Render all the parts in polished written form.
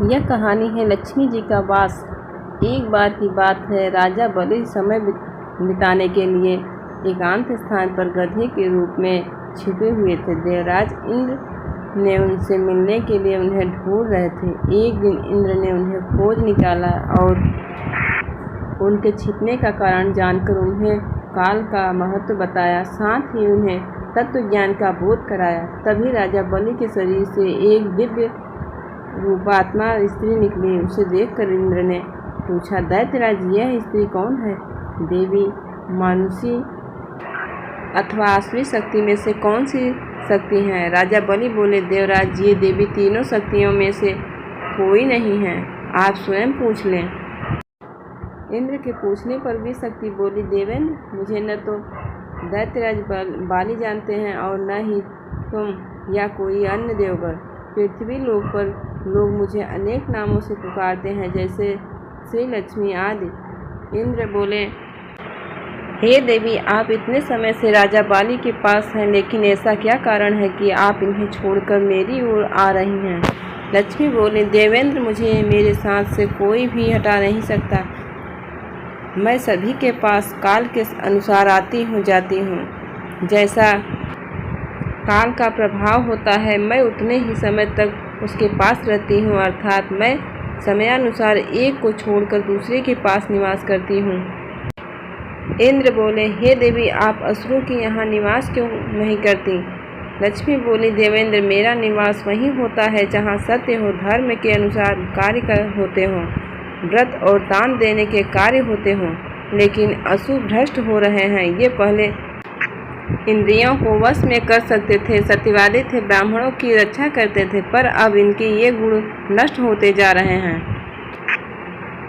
यह कहानी है लक्ष्मी जी का वास। एक बार की बात है, राजा बलि समय बिताने के लिए एकांत स्थान पर गधे के रूप में छिपे हुए थे। देवराज इंद्र ने उनसे मिलने के लिए उन्हें ढूंढ रहे थे। एक दिन इंद्र ने उन्हें खोज निकाला और उनके छिपने का कारण जानकर उन्हें काल का महत्व बताया, साथ ही उन्हें तत्व ज्ञान का बोध कराया। तभी राजा बलि के शरीर से एक दिव्य रूपात्मा स्त्री निकली। उसे देखकर इंद्र ने पूछा, दैत्यराज, यह स्त्री कौन है? देवी, मानुषी अथवा आसुरी शक्ति में से कौन सी शक्ति है? राजा बलि बोले, देवराज, ये देवी तीनों शक्तियों में से कोई नहीं है, आप स्वयं पूछ लें। इंद्र के पूछने पर भी शक्ति बोली, देवेंद्र, मुझे न तो दैत्यराज बाली जानते हैं और न ही तुम या कोई अन्य देवगण। पृथ्वी लोक पर लोग मुझे अनेक नामों से पुकारते हैं, जैसे श्री लक्ष्मी आदि। इंद्र बोले, हे देवी, आप इतने समय से राजा बाली के पास हैं, लेकिन ऐसा क्या कारण है कि आप इन्हें छोड़कर मेरी ओर आ रही हैं? लक्ष्मी बोले, देवेंद्र, मुझे मेरे साथ से कोई भी हटा नहीं सकता। मैं सभी के पास काल के अनुसार आती हूँ जाती हूँ। जैसा काल का प्रभाव होता है, मैं उतने ही समय तक उसके पास रहती हूँ, अर्थात मैं समयानुसार एक को छोड़कर दूसरे के पास निवास करती हूँ। इंद्र बोले, हे देवी, आप असुरों के यहाँ निवास क्यों नहीं करती? लक्ष्मी बोली, देवेंद्र, मेरा निवास वहीं होता है जहाँ सत्य हो, धर्म के अनुसार कार्य होते हों, व्रत और दान देने के कार्य होते हों। लेकिन असुर भ्रष्ट हो रहे हैं। ये पहले इंद्रियों को वश में कर सकते थे, सत्यवादी थे, ब्राह्मणों की रक्षा करते थे, पर अब इनके ये गुण नष्ट होते जा रहे हैं।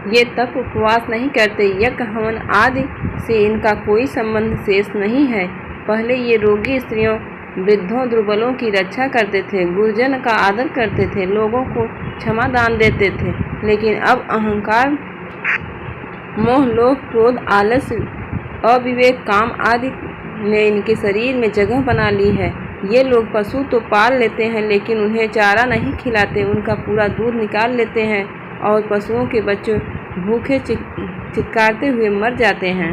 ये तप उपवास नहीं करते, यज्ञ हवन आदि से इनका कोई संबंध शेष नहीं है। पहले ये रोगी स्त्रियों, वृद्धों, दुर्बलों की रक्षा करते थे, गुरुजन का आदर करते थे, लोगों को क्षमा दान देते थे। लेकिन अब अहंकार, मोह, लोभ, क्रोध, आलस्य, अविवेक, काम आदि ने इनके शरीर में जगह बना ली है। ये लोग पशु तो पाल लेते हैं, लेकिन उन्हें चारा नहीं खिलाते, उनका पूरा दूध निकाल लेते हैं और पशुओं के बच्चे भूखे चित्कारते हुए मर जाते हैं।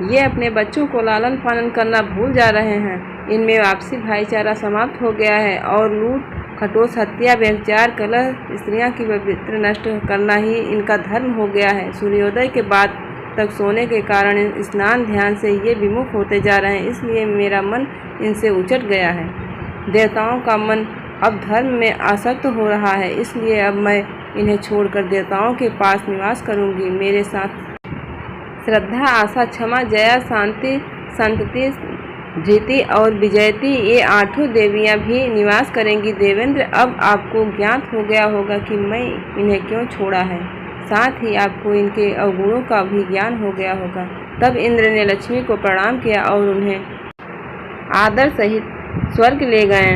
ये अपने बच्चों को लालन पालन करना भूल जा रहे हैं। इनमें आपसी भाईचारा समाप्त हो गया है और लूट, खटोस, हत्या, व्यभिचार, कलह, स्त्रियां की पवित्र नष्ट करना ही इनका धर्म हो गया है। सूर्योदय के बाद तक सोने के कारण स्नान ध्यान से ये विमुख होते जा रहे हैं, इसलिए मेरा मन इनसे उचट गया है। देवताओं का मन अब धर्म में आसक्त हो रहा है, इसलिए अब मैं इन्हें छोड़कर देवताओं के पास निवास करूंगी। मेरे साथ श्रद्धा, आशा, क्षमा, जया, शांति, संतति, धृति और विजयती, ये आठों देवियां भी निवास करेंगी। देवेंद्र, अब आपको ज्ञात हो गया होगा कि मैं इन्हें क्यों छोड़ा है, साथ ही आपको इनके अवगुणों का भी ज्ञान हो गया होगा। तब इंद्र ने लक्ष्मी को प्रणाम किया और उन्हें आदर सहित स्वर्ग ले गए।